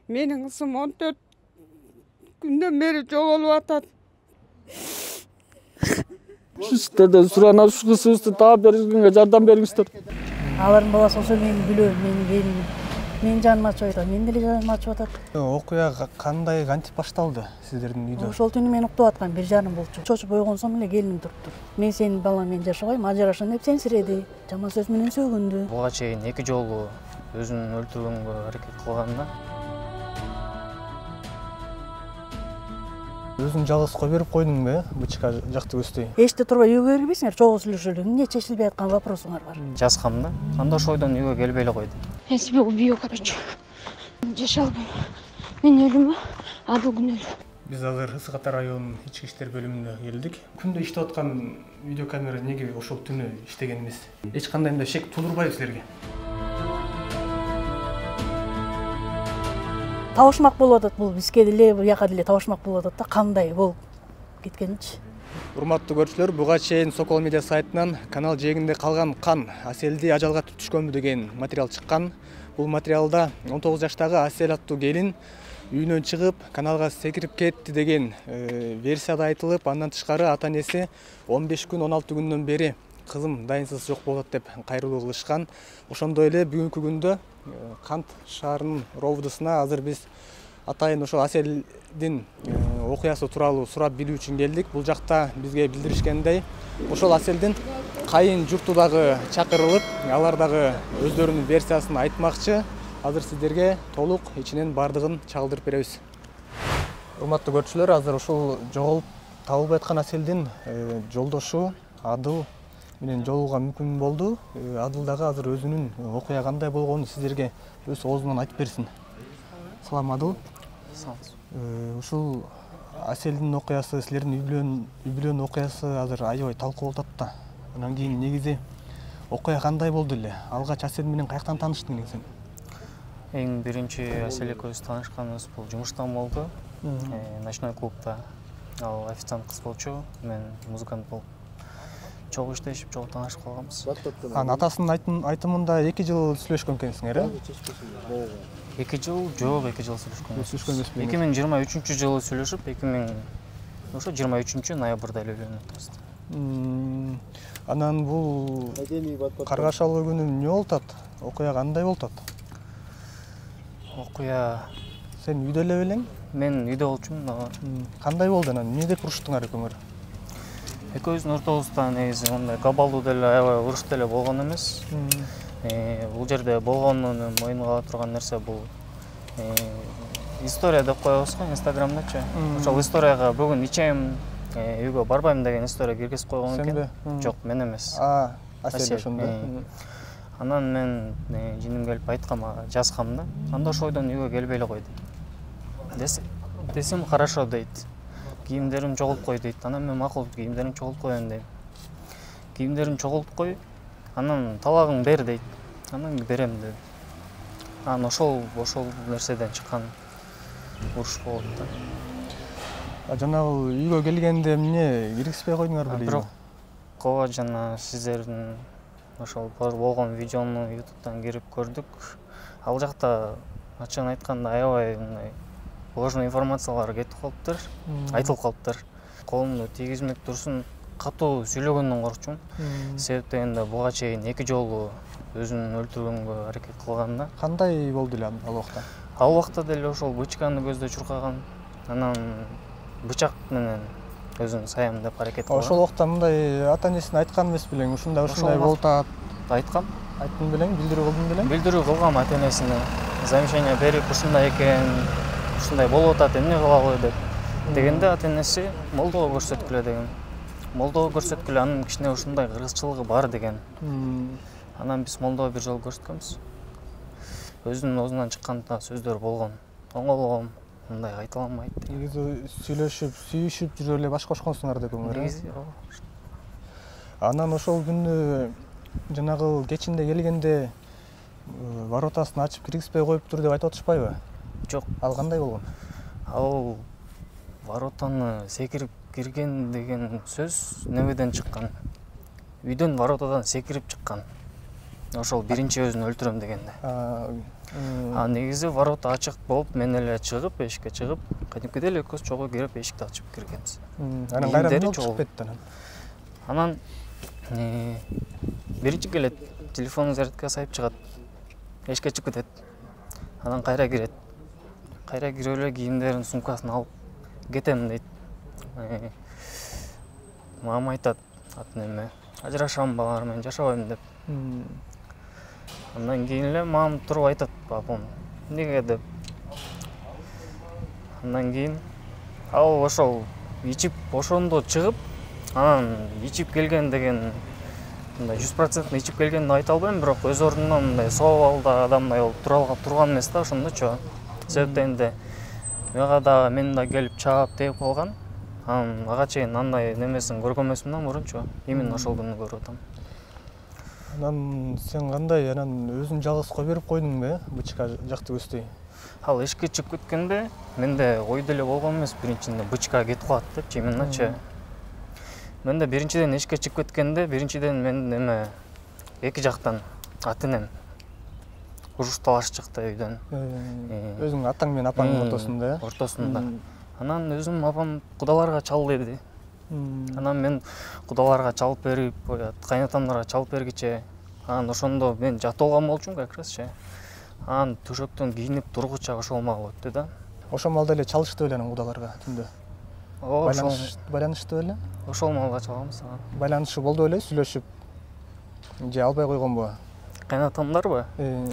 Менин кызым 14 күндөн бери жоголуп атат. Сиздерден сурана ушу кызыбызды таап бергенге жардам бериңиздер. Алардын баласы болсо мен билем, менин келиним. Менин жаным ачып атат, менин деле жаным ачып атат. Окуя кандай кантип башталды сиздердин үйдө? Ошол түнү мен уктап аткам, 1:30 болчу. Чочуп ойгон соң эле келиним туруптур. Мен сенин балаң менен жашабайм, ажырашам деп сенсиреди. Жаман сөз менен сөгүндү. Буга чейин 2 жолу өзүн өлтүргөнгө аракет кылганда Өзүң жалгыз кой берип койдуңбу, бычка жакты көздөй? Эшите турбай үйгө кирбейсиңер, чогуу сүйлөшөлү. Эмне чечилбей аткан вопросуңар бар? жазгам да. Анда ошол ойдон үйгө келбей эле койдум. Я себя убью, короче. Жаша албайм. Мен өлүмү, Адыл күнөөлүү. Биз азыр Ысык Ата районунун ички иштер бөлүмүнө келдик. Күндө иштеп аткан видеокамера неге ошол түнү иштеген эмес? Эч кандай мындай шек туудурбайбы силерге? Табышмак болуп атат, бул бизге деле, буяка деле табышмак болуп атат да, кандай болуп кеткенинчи. Урматтуу көрүүчүлөр, буга чейин Сокол медиа сайтынан канал жээгинде калган кан Аселди ажалга түшкөнбү деген материал чыккан. Бул материалда 19 жаштагы Асел аттуу келин үйүнөн чыгып, каналга секирип кетти деген версияда айтылып, андан тышкары ата энеси 15 күн 16 күндөн бери кызым дайынсыз жок болот деп кайрылуу кылышкан. Ошондой эле бүгүнкү күндө Кант шаарынын РОВДсуна азыр биз атайын ошо Аселдин окуясы тууралуу сурап билүү үчүн келдик. Бул жакта бизге билдиришкендей, ошол Аселдин кайын журту дагы чакырылып, алар дагы өздөрүнүн версиясын айтмакчы. Азыр сиздерге толук ичинен бардыгын чагылдырып беребиз. Урматтуу көрүүчүлөр, азыр ушул жоголуп табылбай аткан Аселдин жолдошу Адыл менен жолугууга мүмкүн болду. Адыл дагы азыр өзүнүн окуя кандай болгонун сиздерге өз оозунан айтып берсин. Салам Адыл. Салам. Ушул Аселдин окуясы, силердин үй бүлөнүн окуясы азыр аябай талкуу болуп атат да. Анан кийин негизи окуя кандай болду эле? Алгач Асел менен каяктан тааныштың сен? Эң биринчи Асел экөөбүз таанышканыбыз бул жумуштан болду. Ночной клубда. Ал официант кыз болчу, мен музыкант болуп. Чогуу иштешип, чогуу таанышып калганбыз. Атасынын айтымында 2 жыл сүйлөшкөн экенсиңер, э? 2 жыл, жок, 2 жыл сүйлөшкөн. Сүйлөшкөн эмеспи? 2023-жылы сүйлөшүп, 2023 ноябрда эле үйлөнүп атабыз. Анан бул каргашалуу күнү эмне болуп атат? Окуя кандай болуп атат? Окуя Сен үйдө эле белең? мен үйдө болчумун. Кандай болду анан? Эмне деп уруштуңар экөөңөр? Экөөбүздүн ортобузда негизи мындай кабалдуу деле аябай уруш деле болгон эмес. Бул жерде болгонун моюнга ала турган нерсе бул история деп коебуз го Инстаграмдачы. Ошол историяга бүгүн ичем, үйгө барбайм деген история киргизип койгон экен. Жок, мен эмес. Асел ошондо. Анан мен жиним келип айткам, жазгам да. Анда ошол ойдон үйгө келбей эле койдум. Десем хорошо дейт. Кийимдерим чогулуп кой дейт. Анан мен макул, кийимдерим чогулуп коеюн дейм. Кийимдерим чогулуп кой, анан талагың бер дейт. Анан берем дедим. Анан ошол нерседен чыккан уруш болот да. Жанагы үйгө келгенде эмне киргизбей койдуңар беле? Бирок кооба жана сиздердин ошол болгон видеону YouTube'дан кирип көрдүк. Ал жакта ачыгын айтканда аябай мындай ложный информациялар кетип калыптыр, айтылып калыптыр. Колумду тийгизмек турсун катуу сүйлөгөндөн коркчумун. Себеп дегенде буга чейин 2 жолу өзүн өлтүргөнгө аракет кылган да. Кандай болду эле ал убакта? Ал убакта деле ошол бычканы көздө чуркаган. Анан бычак менен өзүн саям деп аракет кылган. Ошол убакта мындай ата энесине айткан эмес белең, ушундай болуп атат. Айткам. Айттың белең, билдирүү кылдың белең? Билдирүү кылгам ата энесине. Замечание берип, ушундай экен, ушундай болуп атат, эмне кылалы деп. Дегенде ата энеси молдого көрсөткүлө деген. Молдого көрсөткүлө, анын кичине ушундай кыргызчылыгы бар деген. Анан биз молдого бир жолу көрсөткөнбүз. Өзүнүн оозунан чыккан сөздөр болгон. Оңолгом, мындай айта алмайт. Негизи сүйлөшүп, сүйүшүп жүрүп эле баш кошконсуңар деп өмүр. Негизи. Анан ошол күнү жанагы кечинде келгенде воротасын ачып киргизбей коюптур деп айтып атышпайбы? Жок. Ал кандай болгон? Ал воротаны секирип кирген деген сөз небеден чыккан? Үйдөн воротадан секирип чыккан. ошол биринчи өзүн өлтүрөм дегенде. Негизи ворота ачык болуп, мен эле чыгып, эшикке чыгып, кадимкидей эле көз чогуу кирип, эшикти ачып киргенбиз. Анан кайра эмне болуп чыгып кетти анан? Анан биринчи келет, телефонун зарядкага сайып чыгат. Эшикке чыгып кетет. Анан кайра кирет. Кайра кирип эле кийимдерин, сумкасын алып кетем дейт. Мама айтат, атын эме, ажырашам балар менен жашабайм деп. Андан кийин эле мамам туруп айтат, папам, эмнеге деп. Андан кийин ал ошол ичип ошондо чыгып, анан ичип келген деген мындай 100% ичип келгенин айта албайм, бирок өз ордунан мындай соолда адамдай болуп турган эмес да ошондочу. Себеп дегенде мага да мен да келип чаап тееп калган. Анан ага чейин андай немесин көргөн эмесмин да мурунчу. Именно ошол күнү көрүп атам. Анан сен кандай, анан өзүң жалгыз кое берип койдуңбу, бычка жакты көздөй? Ал эшикке чыгып кеткенде менде ой деле болгон эмес, биринчиден бычка кетип калат депчи, именночу. Менде биринчиден эшикке чыгып кеткенде, биринчиден мен эме эки жактан ата-энем уруш талаш чыкты үйдөн. Өзүң атаң менен апаңдын ортосунда, э? Ортосунда. Анан өзүм апам кудаларга чал деди. Анан мен кудаларга чалып берип, кайнатамдарга чалып бергиче, анан ошондо мен жатып алган болчумун как разчы. Анан төшөктөн кийинип тургуча ошол маал өттү да. Ошол маалда эле чалышты беле анан кудаларга түндө? Байланышты беле? Ошол маалда чалганбыз. Байланышы болду беле, сүйлөшүп же албай койгонбу? Кайнатамдарбы?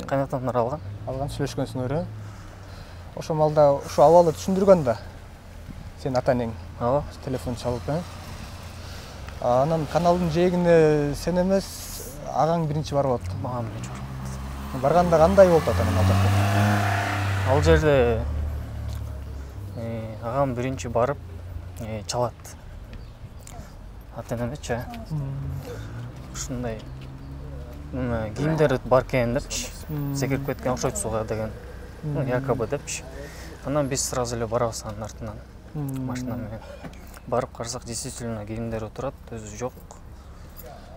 Кайнатамдар алган. Алган сүйлөшкөнсүңөр, э? Ошол маалда ушу абалы түшүндүргөн да. Сен ата-энең. Ооба. Телефон чалып, э? Анан каналдын жээгине сен эмес, агаң биринчи барып атты. Мага биринчи барып. Барганда кандай болуп атат анан ал жакта? Ал жерде агам биринчи барып чалат. Ата-энемечи. Ушундай кийимдери бар экен депчи. Секирип кеткен окшойт сууга деген. Якобы депчи. Анан биз сразу эле барабыз анын артынан. Машина менен. Барып карасак, действительно кийимдери турат, өзү жок.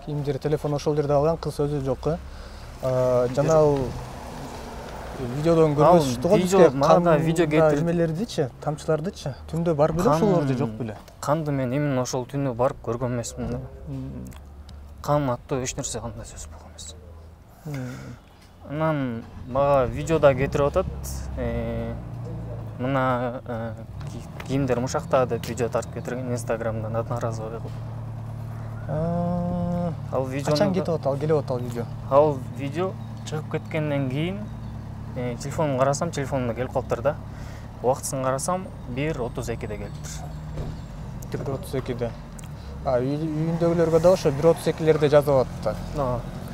Кийимдери, телефон ошол жерде алган, кыз өзү жок, э? Жана ал видеодон көрсөтүштү го бизге. Мага видео кетирип эмелердичи, тамчылардычы, түндө барып беле ошолор же жок беле? Канды мен именно ошол түнү барып көргөн эмесмин да. Кан аттуу эч нерсе кандай сөз болгон эмес. Анан мага видеода кетирип атат. Мына кийимдер мушакта деп видео тартып кетирген Инстаграмдан одноразовый кылып. Ал видеону качан кетип атат, келип атат ал видео? Ал видео чыгып кеткенден кийин телефонумду карасам, телефонумда келип калыптыр да. Убактысын карасам 1:32-де келиптир. 1:32-де. Үйүндөгүлөргө да ошо 1:32-лерде жазып атты.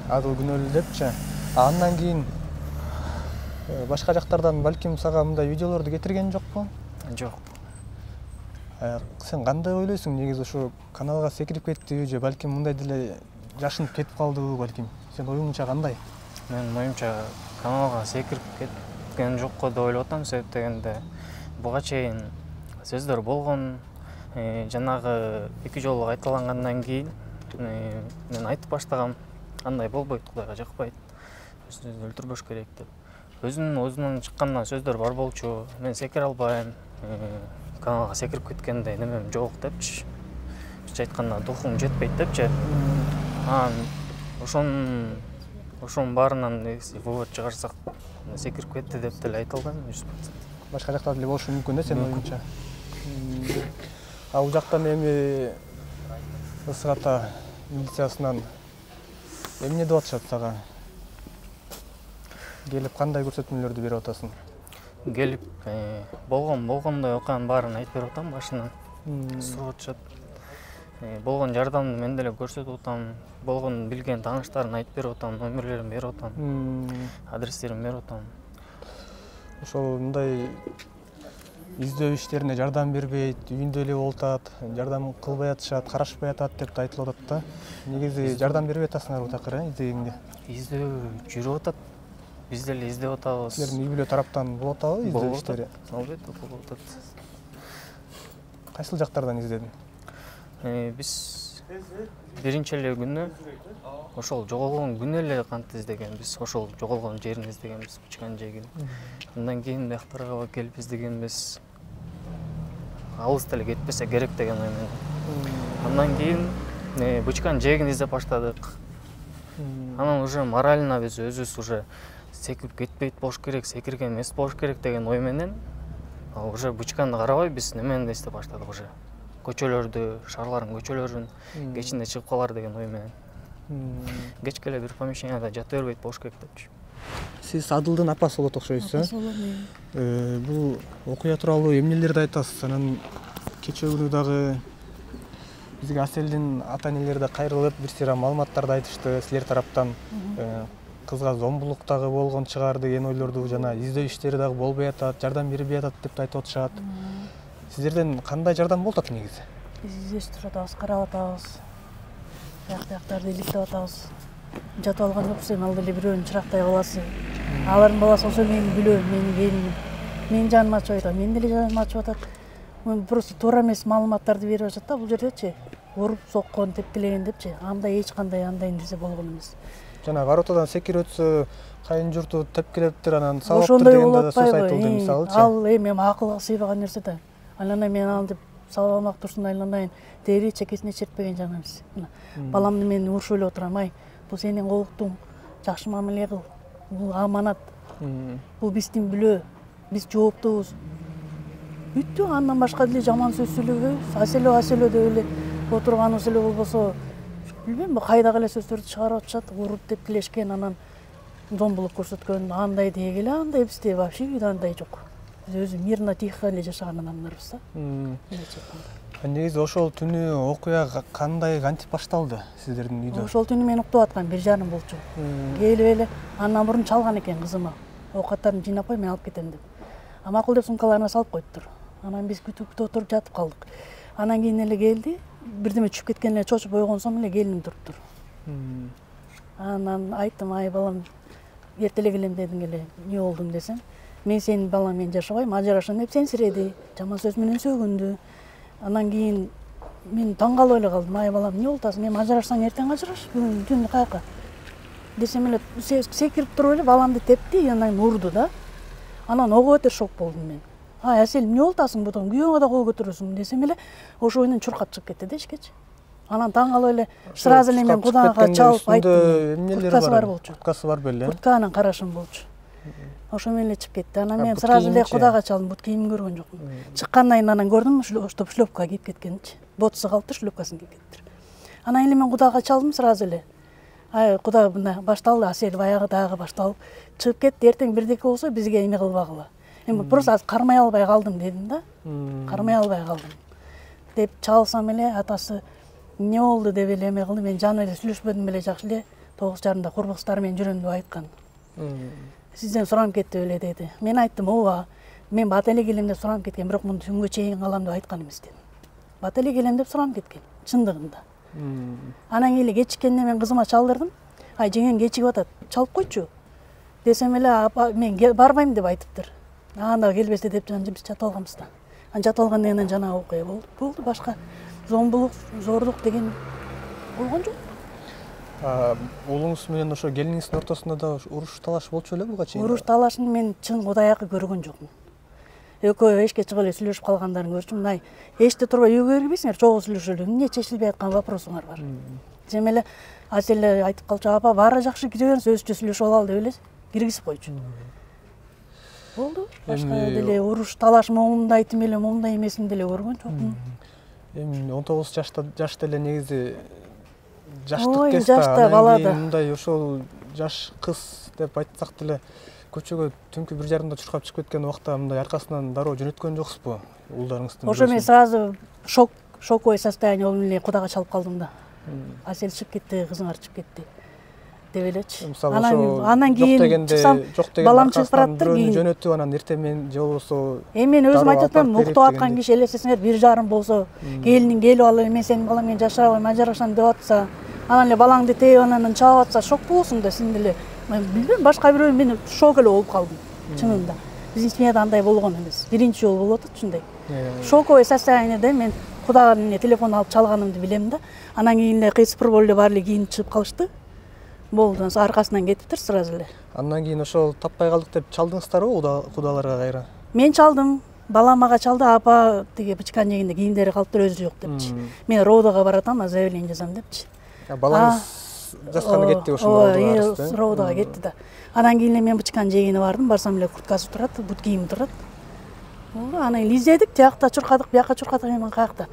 Адыл күнөөлүү депчи. Андан кийин башка жактардан балким сага мындай видеолорду кетирген жокпу? Жок. Сен кандай ойлойсуң, негизи ушу каналга секирип кеттиби же балким мындай деле жашынып кетип калдыбы балким? Сен оюңча кандай? Менин оюмча каналга секирип кеткен жокко деп ойлоп атам, себеп дегенде буга чейин сөздөр болгон. Жанагы 2 жолу кайталангандан кийин мен айтып баштагам, андай болбойт, Кудайга жакпайт. Өзүн өлтүрбөш керек деп. Өзүнөн чыккан сөздөр бар болчу. Мен секире албайм. Каналга секирип кеткенде немем жок депчи. Бизче айтканда духум жетпейт депчи. Ошонун баарынан вывод чыгарсак, секирип кетти деп деле айта албайм 100%. Башка жакта деле болушу мүмкүн да сенин оюңча. Ал жактан эми Ысык-Ата милициясынан эмне деп атышат сага? Келип кандай көрсөтмөлөрдү берип атасың? Келип болгондой окуянын баарын айтып берип атам башынан. Сурап атышат. Болгон жардамды мен деле көрсөтүп атам. Болгон билген тааныштарын айтып берип атам, номерлерин берип атам. Адрестерин берип атам. Ошол мындай издөө иштерине жардам бербейт, үйүндө эле болуп атат, жардам кылбай атышат, карашпай атат деп айтылып атат да. Негизи жардам бербей атасыңарбы такыр, издегенге? Издөө жүрүп атат. Биз деле издеп атабыз. Силердин үй бүлө тараптан болуп атабы издөө иштери? Албетте болуп атат. Кайсыл жактардан издедиң? Биз биринчи эле күнү ошол жоголгон күнү эле кантты издегенбиз, ошол жоголгон жерин издегенбиз, бычкан жегин. Андан кийин бияктарга келип издегенбиз. Алыс деле кетпесе керек деген ой менен. Андан кийин бычкан жегин издеп баштадык. Анан уже морально биз өзүбүз уже секирип кетпейт болуш керек, секирген эмес болуш керек деген ой менен уже бычканды карабай биз немени издеп баштадык уже. Көчөлөрдү, шаарлардын көчөлөрүн кечинде чыгып калар деген ой менен. Кечке эле бир помещенияда жата бербейт болуш керек депчи. Сиз Адылдын апасы болот окшойсуз, Апасы болом. Бул окуя тууралуу эмнелерди айтасыз? Анан кечээ күнү дагы бизге Аселдин ата-энелери да кайрылып, бир сыйра маалыматтарды айтышты. Силер тараптан кызга зомбулук дагы болгон чыгар деген ойлорду, жана издөө иштери дагы болбой атат, жардам бербей атат деп айтып атышат. Сиздерден кандай жардам болуп атат негизи? Биз издештирип атабыз, карап атабыз. Жактактарды иликтеп атабыз. Жатып алган жокпуз, эми ал деле бирөөнүн чырактай баласы. Алардын баласы болсо мени билөт, менин келиним. Менин жаным ачып атат, менин деле жаным ачып атат. Просто туура эмес маалыматтарды берип атат да бул жердечи. Уруп, соккон, тепкилеген депчи. Андай эч кандай андай нерсе болгон эмес. Жана воротадан секирип өтсө, кайын журту тепкилептир, анан сабаптыр дегенде да сөз айтылды мисалычы. Ал эми акылга сыйбаган нерсе да. Айланай мен ал деп сабамак турсун, айланайын дери чекесине чертпеген жан эмес. Баламды мен урушуп эле отурам, ай, бул сенин колуктуң, жакшы мамиле кыл. Бул аманат. Бул биздин бүлө, биз жооптубуз. Бүттү, андан башка деле жаман сөз сүйлөбөйбүз. Асело деп эле отурганыбыз эле болбосо, билбейм, кайдагы эле сөздөрдү чыгарып атышат, уруп тепкилешкен, анан зомбулук көрсөткөн, андай дегеле, андай бизде вообще андай жок. Биз өзү мирно, тихо эле жашаган адамдарбыз да. Негизи ошол түнү окуя кантип башталды сиздердин үйдө? Ошол түнү мен уктап аткам, 1:30 болчу. Келип эле андан мурун чалган экен кызыма. Оокаттарын жыйнап кой, мен алып кетем деп. Макул деп сумкаларына салып коюптур. Анан биз күтүп отуруп жатып калдык. Анан кийин эле келди, бирдеме түшүп кеткен эле чочуп ойгонсом эле келиним туруптур. Анан айттым, ай балам, эртеле келем дедиң эле, эмне болдуң десем, мен сенин балаң менен жашабайм, ажырашам деп сенсиреди, жаман сөз менен сөгүндү. Анан кийин мен таң калып эле калдым, ай балам, эмне болуп атасың, эми ажырашсаң эртең ажыраш, бүгүн түн каяка. Десем эле секирип туруп эле баламды тепти, анан урду да. Анан ого бетер шок болдум мен. Ай, Асел, эмне болуп атасың бутун, күйөөңө да кол көтөрөсүң десем эле, ошо ойунан чуркап чыгып кетти да ичкечи. Анан таң калып эле сразу эле мен Кудайга чалып айттым. Курткасы бар болчу. Курткасы бар беле. Куртка анан карашым болчу. Ошо менен эле чыгып кетти. Анан мен сразу эле Кудайга чалдым, бут кийим көргөн жокмун. Чыккандан кийин анан көрдүм, шлёпка кийип кеткенчи. Ботусу калыптыр, шлёпкасын кийип кетиптир. Анан эле мен Кудайга чалдым сразу эле. Ай, Кудай, мына башталды, Асел баягы дагы башталып чыгып кетти. Эртең бирдеке болсо бизге эме кылбагыла. Эми просто кармай албай калдым дедим да. Кармай албай калдым. Деп чалсам эле атасы эмне болду деп эле эме кылды. Мен жаны эле сүйлөшпөдүм беле, жакшы эле 9:30-да курбукстар менен жүрөм деп айткан. Сизден суранып кетти эле деди. Мен айттым, ооба, мен бат эле келем деп суранып кеткен, бирок муну түнгө чейин калам деп айткан эмес дедим. Бат эле келем деп суранып кеткен, чындыгында. Анан эле кечиккенде мен кызыма чалдырдым. Ай, жеңең кечигип атат, чалып койчу. Десем эле, апа, мен барбайм деп айтыптыр. Анда келбесе деп биз жатып алганбыз да. Анан жатып алгандан кийин жана окуя болду. Болду, башка зомбулук, зорлук деген болгон жок. Уулуңуз менен ошо келиниңиздин ортосунда да уруш талаш болчу беле буга чейин? Уруш талашын мен чын Кудайакы көргөн жокмун. Экөө эшикке чыгып эле сүйлөшүп калгандарын көрчүмүн. Ай, эшикте турбай үйгө кирбейсиңер, чогуу сүйлөшөлү. Эмне чечилбей аткан вопросуңар бар. Десем эле Асель айтып калчу, апа, баары жакшы кире бериңиз, өзүчө сүйлөшүп алалы деп эле киргизип койчу. Болду. Башка деле уруш талаш момундайтым эле, момундай эмесин деле көргөн жокмун. Эми 19 жашта эле негизи жаштык кез да, бала да. Мындай ошол жаш кыз деп айтсак деле көчөгө түнкү 1:30-да чуркап чыгып кеткен убакта мындай аркасынан дароо жөнөткөн жоксузбу уулдарыңыздын? Ошо мен сразу шоковый состояние болуп эле Кудайга чалып калдым да. Асел чыгып кетти, кызыңар чыгып кетти деп элечи. Анан кийин чыксам, балам чыгып бараттыр, кийин жөнөтүп анан эртең менен же болбосо эми мен өзүм айтып атам, уктап аткан киши элестесиңер 1:30 болсо, келиниң келип алып, мен сенин балаң менен жашабайм, ажырашам деп атса, анан эле балаңды тээп анан чалып атса, шок болосуң да, сен деле. Мен билбейм, башка бирөө мен шок эле болуп калдым, чынында. биздин семьяда андай болгон эмес. Биринчи жолу болуп атат ушундай. Шоковое состояниеде мен Кудайга эмне телефон алып чалганымды билем да. Анан кийин эле кыйсыпыр болуп эле баары эле кийинип чыгып калышты. Болду, аркасынан кетиптир сразу эле. Андан кийин ошол таппай калдык деп чалдыңыздарбы кудаларга кайра? Мен чалдым. Балам мага чалды, апа тиги бычкан жегинде кийимдери калыптыр, өзү жок депчи. Мен РОВДга баратам, заявление жазам депчи. Балаңыз жасканы кетти ошондо. РОВДга кетти да. Анан кийин эле мен бычкан жегине бардым, барсам эле курткасы турат, бут кийими турат. Анан издедик, тиякта чуркадык, бияка чуркадык, эми каякта.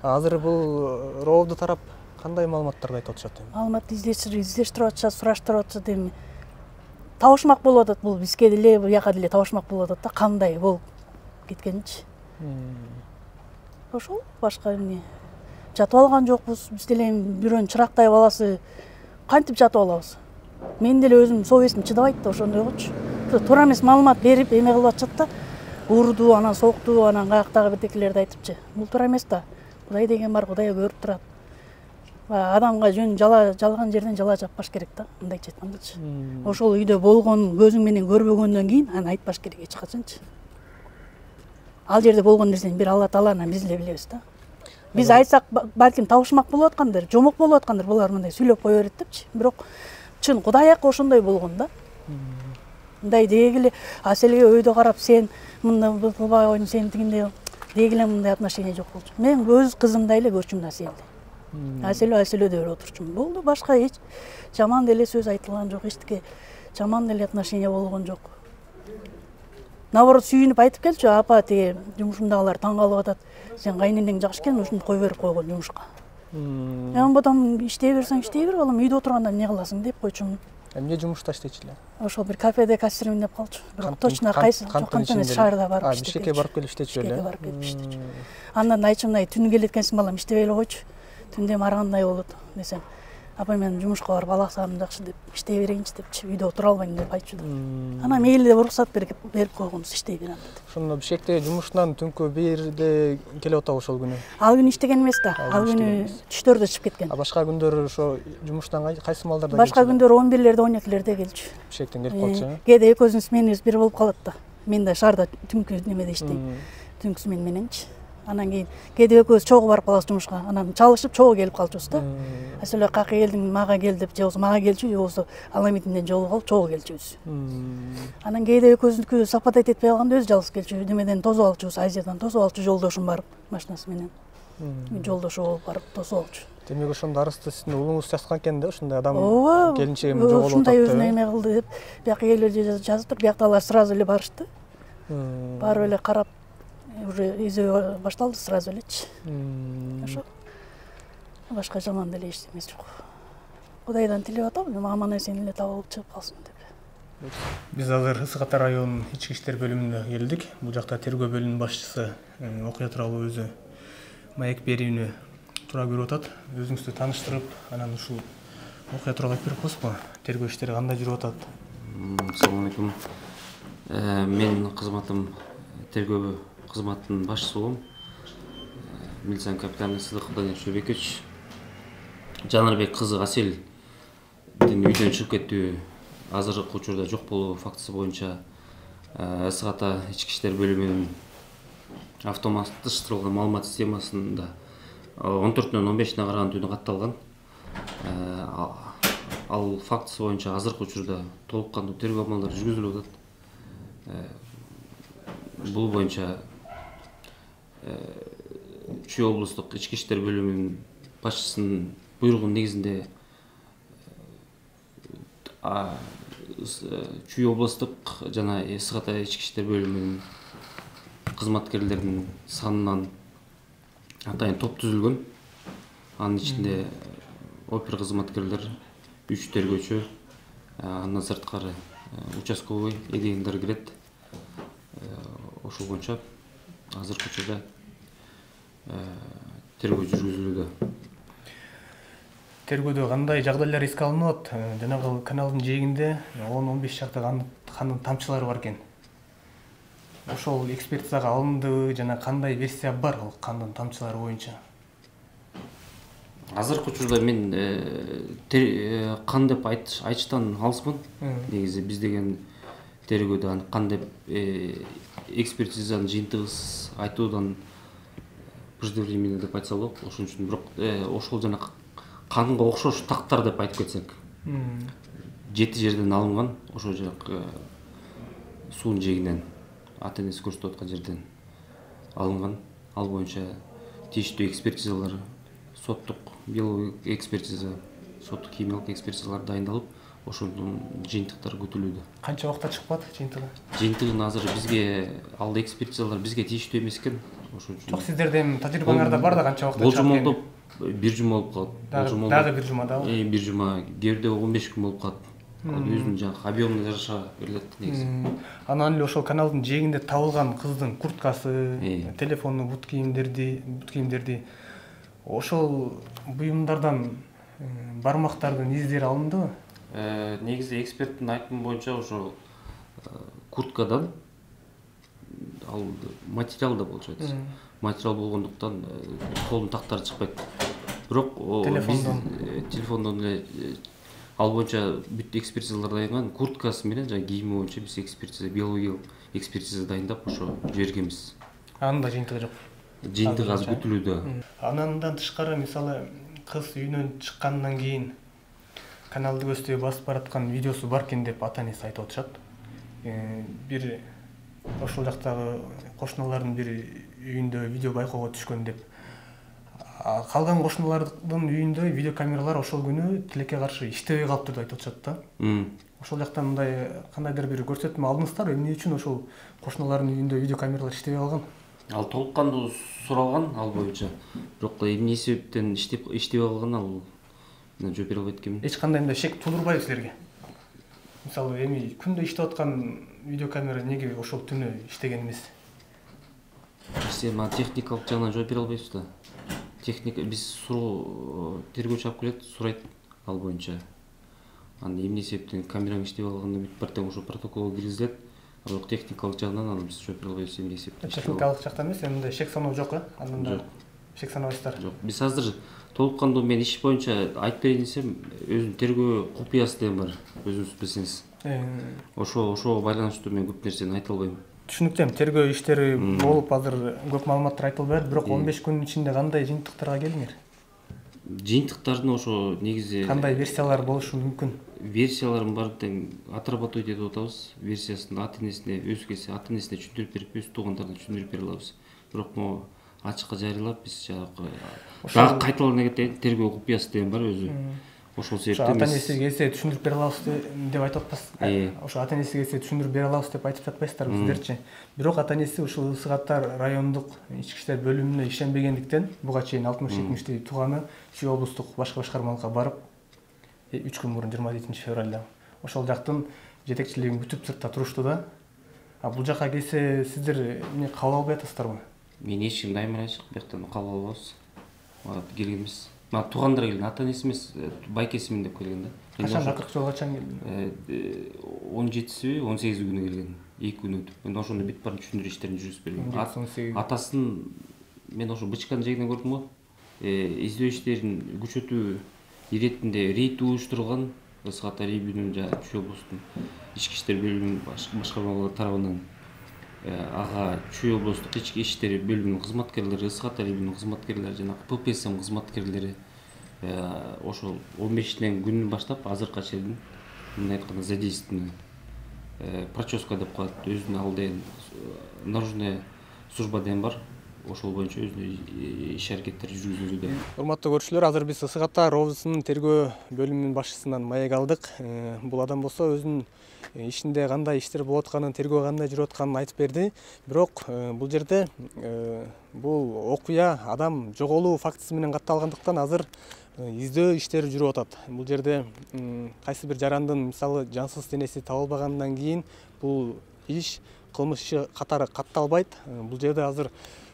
Азыр бул РОВД тарап кандай маалыматтарды айтып атышат? Маалыматты издештирип атышат, сураштырып атышат эми. Табышмак болуп атат, бул бизге деле, бияка деле табышмак болуп атат да, кандай болуп кеткенинчи. Ошол башка эмне. Жатып алган жокпуз, биз деле бирөөнүн чырактай баласы кантип жатып алабыз? Мен деле өзүм совестим чыдабайт да ошондойгочу. Туура эмес маалымат берип эме кылып атышат да. Урду, анан сокту, анан каяктагы бирдекелерди айтыпчы. Бул туура эмес да. Кудай деген бар, Кудай көрүп турат. Адамга жөн жалган жерден жала жаппаш керек да, мындайча айткандачы. Ошол үйдө болгон, көзүң менен көрбөгөндөн кийин аны айтпаш керек эч качанчы. Ал жерде болгон нерсени бир Алла Таала, анан биз эле билебиз да. Биз айтсак, балким табышмак болуп аткандыр, жомок болуп аткандыр, булар мындай сүйлөп кое берет депчи. Бирок чын Кудай акы ошондой болгон да. Мындай дегиле Аселге өйдө карап, сен мындай кылбай койдуң, сен тигиндей дегиле мындай отношение жок болчу. Мен өз кызымдай эле көрчүмүн Аселди. Аселөө деп эле отурчумун. Болду, башка эч жаман деле сөз айтылган жок, эчтеке жаман деле отношение болгон жок. Наоборот, сүйүнүп айтып келчү, апа тиги жумушундагылар таң калып атат. Сен кайненең жакшы экен, ушуну кой берип койгон жумушка. Мен потом иштей берсең, иштей бер, балам, үйдө отурганда эмне кыласың деп койчумун. Эмне жумушта иштечү эле? Ошол бир кафеде кассирмин деп калчу. Бирок точно кайсы кантип эмес, шаарда барып иштечү. Бишкекке барып келип иштечү эле. Бишкекке барып келип иштечү. Андан айтчумун, түнү келет экенсиң, балам, иштебей эле койчу. Түндө маргандай болот десем, апа мен жумушка барып ала саам жакшы деп иштей берейинчи депчи, үйдө отура албайм деп айтчу да. Анан мейли деп уруксат берип койгонбуз, иштей берем деп. Ошондо Бишкектеги жумушунан түнкү 1де келип атабы ошол күнү? Ал күнү иштеген эмес да, ал күнү түштөрдө чыгып кеткен. Башка күндөр ошо жумуштан кайсы маалдарда келчү? Башка күндөр 11-лерде, 12-лерде келчү. Бишкектен келип калчу. Кээде экөөбүздүн сменибиз бир болуп калат да. Мен да шаарда түнкү немеде иштейм. Түнкү смен мененчи. Анан кийин кээде экөөбүз чогуу барып калабыз жумушка. Анан чалышып чогуу келип калчубуз да. Аселе каяка келдиң, мага кел деп, же болбосо мага келчү, же болбосо Аламитинден жолугуп алып чогуу келчүбүз. Анан кээде экөөбүздүкү совпадать этпей калганда өзү жалгыз келчү. Немеден тосуп алчубуз, Азиядан тосуп алчу, жолдошум барып машинасы менен. Жолдошу болуп барып тосуп алчу. Демек ошондо арызды сиздин уулуңуз жазган экен да, ушундай адам келинчегим жоголуп жоголуп атат. Ушундай өзүнө эме кылды деп, бияка келип жазыптыр, биякта алар сразу эле барышты. Барып эле карап, уже изөө башталды сразу элечи. Ошо. Башка жаман деле эчтемеси жок. Кудайдан тилеп атам, аман эсен эле табылып чыгып калсын деп. Биз азыр Ысык Ата районунун ички иштер бөлүмүнө келдик. Бул жакта тергөө бөлүмүнүн башчысы окуя тууралуу өзү маек берүүнү туура көрүп атат. Өзүңүздү тааныштырып, анан ушул окуя тууралуу айтып берип коесузбу? Тергөө иштери кандай жүрүп атат? Assalamu alaikum. Мен кызматым тергөө кызматынын башчысы болом. Милиция капитаны Сыдыков Данияр Шөбекович. Жанарбек кызы Аселдин үйдөн чыгып кетүү азыркы учурда жок болуу фактысы боюнча Ысык Ата ички иштер бөлүмүнүн автоматташтырылган маалымат системасында 14/15 караган түнү катталган. Ал фактысы боюнча азыркы учурда толук кандуу тергөө амалдары жүргүзүлүп атат. Бул боюнча Чүй облустук ички иштер бөлүмүнүн башчысынын буйругунун негизинде Чүй облустук жана Ысык Ата ички иштер бөлүмүнүн кызматкерлеринин санынан атайын топ түзүлгөн. Анын ичинде опер кызматкерлер, 3 тергөөчү, андан сырткары участковый эдегендер кирет. Ошол боюнча азыркы учурда тергөө жүргүзүлүүдө. Тергөөдө кандай жагдайлар эске алынып атат? Жанагы каналдын жээгинде 10-15 чакты кандын тамчылары бар экен. Ошол экспертизага алынды жана кандай версия бар ал кандын тамчылары боюнча? Азыркы учурда мен кан деп айтыштан алыспын. Негизи биз деген тергөөдө аныккан деп экспертизанын жыйынтыгы айтуудан преждевременно деп айтса болот. Ошон үчүн бирок ошол жана канга окшош тактар деп айтып кетсек. 7 жерден алынган, ошол жак суун жегинен ата-энеси көрсөтүп аткан жерден алынган. Ал боюнча тийиштүү экспертизалар, соттук биологик экспертиза, соттук химиялык экспертизалар дайындалып, ошонун жыйынтыктары күтүлүүдө. Канча убакытта чыгып калат жыйынтыгы? Жыйынтыгын азыр бизге ал экспертизалар бизге тийиштүү эмес экен. Ошон үчүн. Жок, сиздердин тажрыйбаңарда бар да канча убакытта чыгып келди? Болжомолдоп 1 жума болуп калат. Дагы 1 жума да. 1 жума, кээде 15 күн болуп калат. Өзүнүн жаңы объемуна жараша берилет негизи. Анан эле ошол каналдын жээгинде табылган кыздын курткасы, телефону, бут кийимдерди ошол буюмдардан бармактардын издери алындыбы? Негизи эксперттин айтымы боюнча ошол курткадан ал материал да болчу. Материал болгондуктан колдун тактары чыкпайт. Бирок телефондон эле ал боюнча бүт экспертизалар дайынган, курткасы менен жана кийими боюнча биз экспертиза, биологиялык экспертиза дайындап ошо жибергенбиз. Анын да жыйынтыгы жок. Жыйынтыгы азыр күтүлүүдө. Андан тышкары мисалы кыз үйүнөн чыккандан кийин каналды көздөй басып бараткан видеосу бар экен деп ата-энеси айтып атышат. Бир ошол жактагы кошуналардын бир үйүндө видео байкоого түшкөн деп. Калган кошуналардын үйүндө видео камералар ошол күнү тилекке каршы иштебей калыптыр деп айтып атышат да. Ошол жактан мындай кандайдыр бир көрсөтмө алдыңыздар, эмне үчүн ошол кошуналардын үйүндө видео камералар иштебей калган? Ал толук кандуу суралган ал боюнча. Бирок эмне себептен иштебей калган ал жооп бере албайт экенмин. Эч кандай мындай шек туудурбайбы силерге? Мисалы эми күндө иштеп аткан видеокамера неге ошол түнү иштеген эмес? Сен техникалык жагынан жооп бере албайбыз да. Техника биз суроо тергөөчү алып келет, сурайт ал боюнча. Аны эмне себептен камераң иштебей калгандан бүт бар тең ошо протоколго киргизилет. Бирок техникалык жагынан аны биз жооп бере албайбыз эмне себептен. Техникалык жактан эмес, мындай шек саноо жок, андан да шек санабайсыздар. Жок. Биз азыр толук кандуу мен иш боюнча айтып берейин десем, өзүнүн тергөө купуясы деген бар, өзүңүз билсеңиз. Ошого байланыштуу мен көп нерсени айта албайм. Түшүнүктүү, тергөө иштери болуп азыр көп маалыматтар айтылбайт, бирок 15 күнүн ичинде кандай жыйынтыктарга келдиңер? Жыйынтыктардын ошо негизи кандай версиялар болушу мүмкүн? Версияларын бар тең отрабатывать этип атабыз. Версиясын ата-энесине, өзгөсү ата-энесине түшүндүрүп берип, өз туугандарына түшүндүрүп бере алабыз. Бирок могу ачыкка жарыялап биз жагы дагы кайталана кетет, тергөө купуясы деген бар өзү. Ошол себептен ата-энеси келсе түшүндүрүп бере алабыз деп айтып атпайсыз. Ошо ата-энеси келсе түшүндүрүп бере алабыз деп айтып жатпайсыздарбы сиздерчи? Бирок ата-энеси ушул Ысык Аттар райондук ички иштер бөлүмүнө ишенбегендиктен буга чейин 60-70 тууганы Чүй облустук башкы башкармалыкка барып 3 күн мурун 27 февралда ошол жактын жетекчилигин күтүп сыртта турушту да. Бул жака келсе сиздер эмне кабыл албай атасыздарбы? Мен эч кимди аймайчык, бияктан кабыл албабыз. Келгенбиз. Туугандар келген, ата-энеси эмес, байкесимин деп келген да. Качан акыркы жолу качан келдин? 17-си, 18 күнү келген. 2 күн өтүп. Мен ошондо бүт баарын түшүндүрүү иштерин жүргүзүп берген. Атасын мен ошо бычканын жегинен көрдүм го. Издөө иштерин күчөтүү иретинде рейд уюштурган Ысык Аттар районунун жана Чүй облустун ички иштер бөлүмүнүн башкармалыгы тарабынан ага Чүй облустук ички иштер бөлүмүнүн кызматкерлери, Ысык Аттар районунун кызматкерлери жана ППСМ кызматкерлери ошол 15 күнүнөн баштап азыркыга чейин мындай айтканда задействованы проческа деп коет, өзүнүн ал деген наружная служба деген бар. Ошол боюнча өзүнүн иш аракеттери жүргүзүлүүдө. Урматтуу көрүүчүлөр, азыр биз Ысык Аттар облусунун тергөө бөлүмүнүн башчысынан маек алдык. Бул адам болсо өзүнүн ишинде кандай иштер болуп атканын, тергөө кандай жүрүп атканын айтып берди. Бирок бул жерде бул окуя адам жоголуу фактысы менен катталгандыктан азыр издөө иштери жүрүп атат. Бул жерде кайсы бир жарандын мисалы жансыз денеси табылбагандан кийин бул иш кылмыш иши катары катталбайт. Бул жерде азыр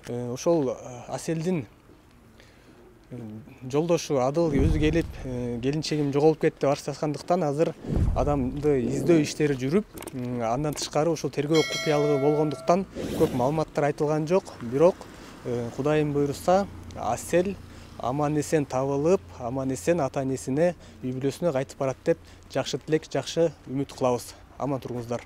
ошол Аселдин жолдошу Адыл өзү келип, келинчегим жоголуп кетти деп арыз жазгандыктан азыр адамды издөө иштери жүрүп, андан тышкары ошол тергөө купуялыгы болгондуктан көп маалыматтар айтылган жок. Бирок Кудайым буйруса Асел аман эсен табылып, аман эсен ата-энесине, үй бүлөсүнө кайтып барат деп жакшы тилек, жакшы үмүт кылабыз. Аман туруңуздар.